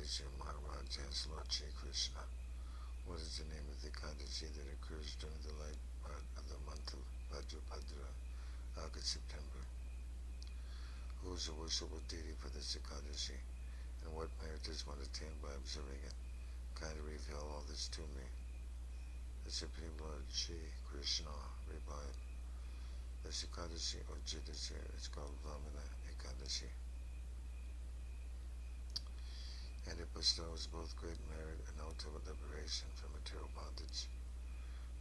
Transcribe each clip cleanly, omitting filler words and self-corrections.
Yudhishthira Maharaj asked Lord Shri Krishna, what is the name of the Ekadashi that occurs during the light part of the month of Bhadrapada, August, September? Who is a worshipful deity for this Ekadashi, and what merit does one attain by observing it? Kindly reveal all this to me. The Supreme Lord Shri Krishna replied, this Ekadashi or Yudhishthira is called Vamana Ekadashi, and it bestows both great merit and ultimate liberation from material bondage.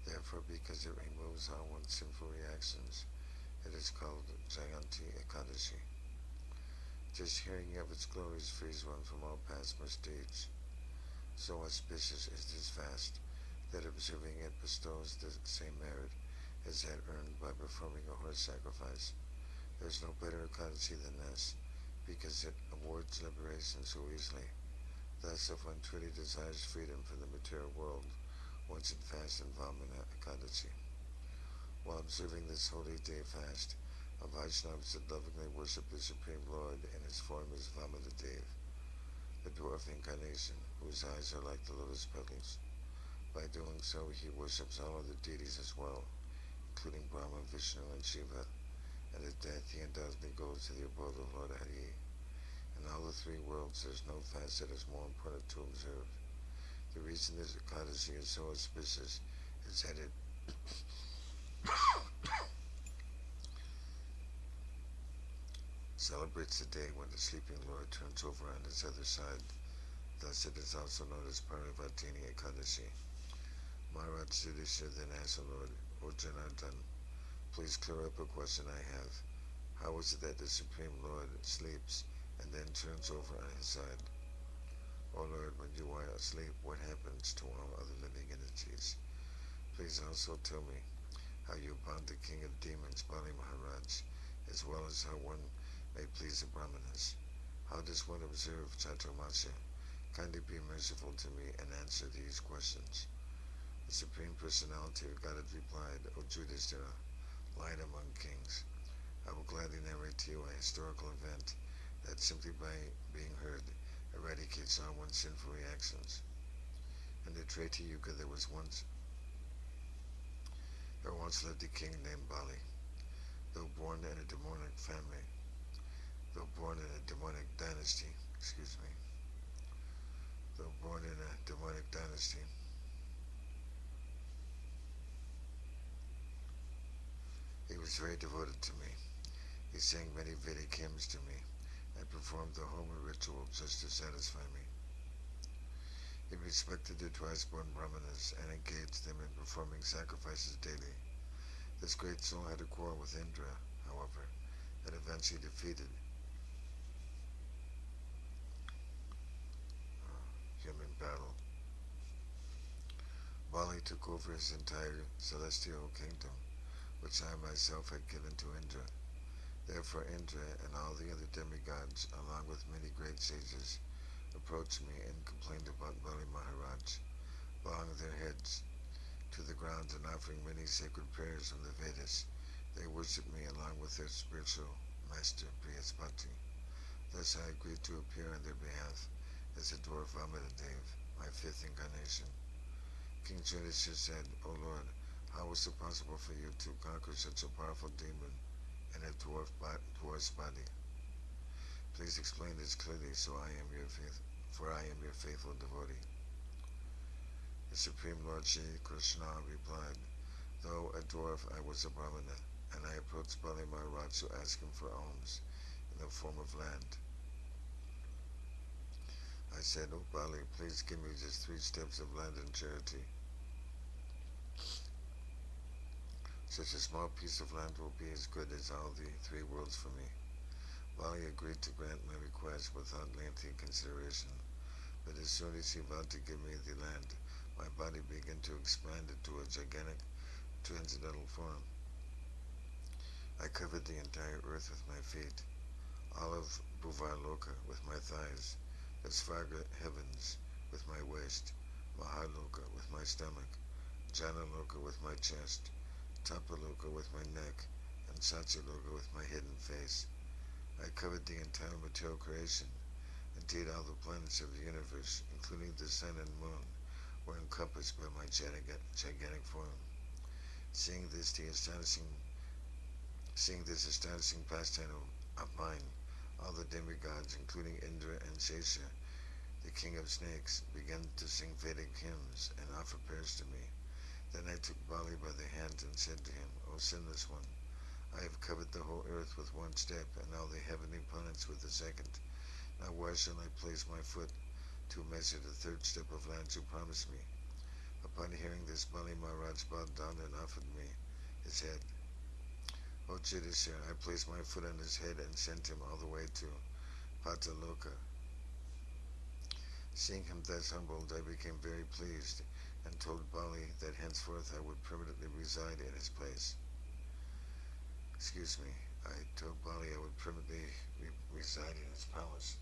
Therefore, because it removes all one's sinful reactions, it is called Jayanti Ekadashi. Just hearing of its glories frees one from all past misdeeds. So auspicious is this fast that observing it bestows the same merit as that earned by performing a horse sacrifice. There is no better Ekadashi than this, because it awards liberation so easily. Thus, if one truly desires freedom from the material world, one should fast in Vamana Ekadashi. While observing this holy day fast, a Vaishnava should lovingly worship the Supreme Lord in his form as Vamana Dev, the dwarf incarnation, whose eyes are like the lotus petals. By doing so, he worships all other deities as well, including Brahma, Vishnu, and Shiva, and at death he undoubtedly goes to the abode of Lord Hare. In all the three worlds, there is no fast that is more important to observe. The reason this Ekadashi is so auspicious is that it celebrates the day when the sleeping Lord turns over on his other side. Thus it is also known as Parivartini Ekadashi. Maharaj Yudhishthira then asked the Lord, O Janardhan, please clear up a question I have. How is it that the Supreme Lord sleeps and then turns over on his side? O Lord, when you are asleep, what happens to all other living entities? Please also tell me how you bound the king of demons, Bali Maharaj, as well as how one may please the Brahmanas. How does one observe Chaturmasya? Kindly be merciful to me and answer these questions. The Supreme Personality of Godhead replied, O Yudhishthira, Lion among kings, I will gladly narrate to you a historical event that simply by being heard eradicates all one's sinful reactions. In the Treta Yuga there once lived a king named Bali. Though born in a demonic family, though born in a demonic dynasty, he was very devoted to me. He sang many Vedic hymns to me and performed the Homa ritual just to satisfy me. He respected the twice-born Brahmanas and engaged them in performing sacrifices daily. This great soul had a quarrel with Indra, however, that eventually defeated him in battle. Bali took over his entire celestial kingdom, which I myself had given to Indra. Therefore Indra and all the other demigods, along with many great sages, approached me and complained about Bali Maharaj, bowing their heads to the ground and offering many sacred prayers from the Vedas. They worshipped me along with their spiritual master Brihaspati. Thus I agreed to appear on their behalf as the dwarf Vamana Dev, my fifth incarnation. King Yudhishthira said, O Lord, how was it possible for you to conquer such a powerful demon in a dwarf's body? Please explain this clearly, for I am your faithful devotee. The Supreme Lord Shri Krishna replied, though a dwarf, I was a Brahmana, and I approached Bali Maharaj to ask him for alms in the form of land. I said, O Bali, please give me just 3 steps of land in charity. Such a small piece of land will be as good as all the 3 worlds for me. Bali agreed to grant my request without lengthy consideration, but as soon as he vowed to give me the land, my body began to expand into a gigantic transcendental form. I covered the entire earth with my feet, all of Bhuvarloka with my thighs, the Svarga heavens with my waist, Mahaloka with my stomach, Janaloka with my chest, Tapaloka with my neck, and Satyaloka with my hidden face. I covered the entire material creation, Indeed, all the planets of the universe, including the sun and moon, were encompassed by my gigantic form. Seeing this, the astonishing, seeing this astonishing pastime of mine, all the demigods, including Indra and Shesha, the king of snakes, began to sing Vedic hymns and offer prayers to me. Then I took Bali by the hand and said to him, O sinless one, I have covered the whole earth with one step, and all the heavenly planets with a second. Now where shall I place my foot to measure the third step of land you promised me? Upon hearing this, Bali Maharaj bowed down and offered me his head. O Yudhishthira, I placed my foot on his head and sent him all the way to Pataloka. Seeing him thus humbled, I became very pleased and told Bali that henceforth I would permanently reside in his place. I told Bali I would permanently reside in his palace.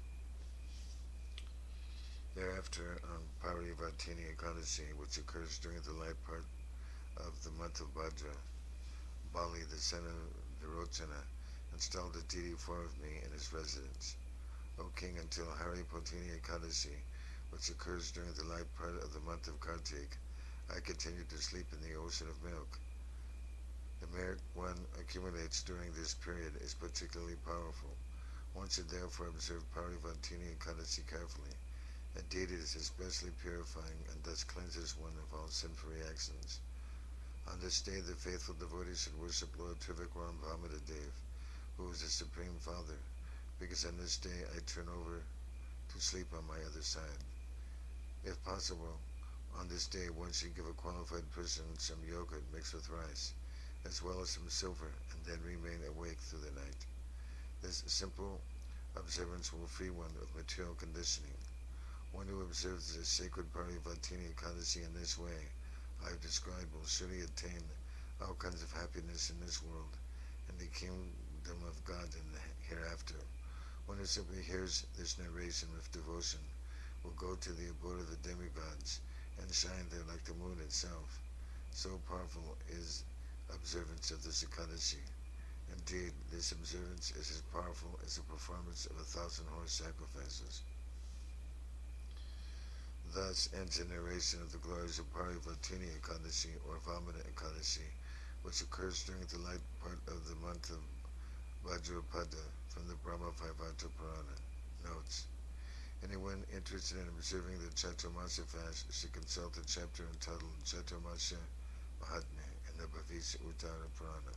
Thereafter, on Parivartini Ekadasi, which occurs during the light part of the month of Bhadra, Bali, the son of Virochana, installed a deity form of me in his residence. O king, until Hare Potini Ekadasi, which occurs during the light part of the month of Kartik, I continued to sleep in the ocean of milk. The merit one accumulates during this period is particularly powerful. One should therefore observe Parivartini Ekadasi carefully. Indeed, it is especially purifying and thus cleanses one of all sinful reactions. On this day, the faithful devotee should worship Lord Trivikram Vamanadev, who is the Supreme Father, because on this day I turn over to sleep on my other side. If possible, on this day one should give a qualified person some yogurt mixed with rice, as well as some silver, and then remain awake through the night. This simple observance will free one of material conditioning. One who observes the sacred Parivartini Ekadasi in this way I have described will surely attain all kinds of happiness in this world and the kingdom of God in the hereafter. One who simply hears this narration with devotion will go to the abode of the demigods and shine there like the moon itself. So powerful is observance of this Ekadasi. Indeed, this observance is as powerful as the performance of 1,000 horse sacrifices. Thus ends the narration of the glories of Parivartini Ekadasi or Vamana Ekadasi, which occurs during the light part of the month of Vajrapada from the Brahma Vaivata Purana. Notes. Anyone interested in observing the Chaturmasya fast should consult the chapter entitled Chaturmasya Mahatmya in the Bhavisa Uttara Purana.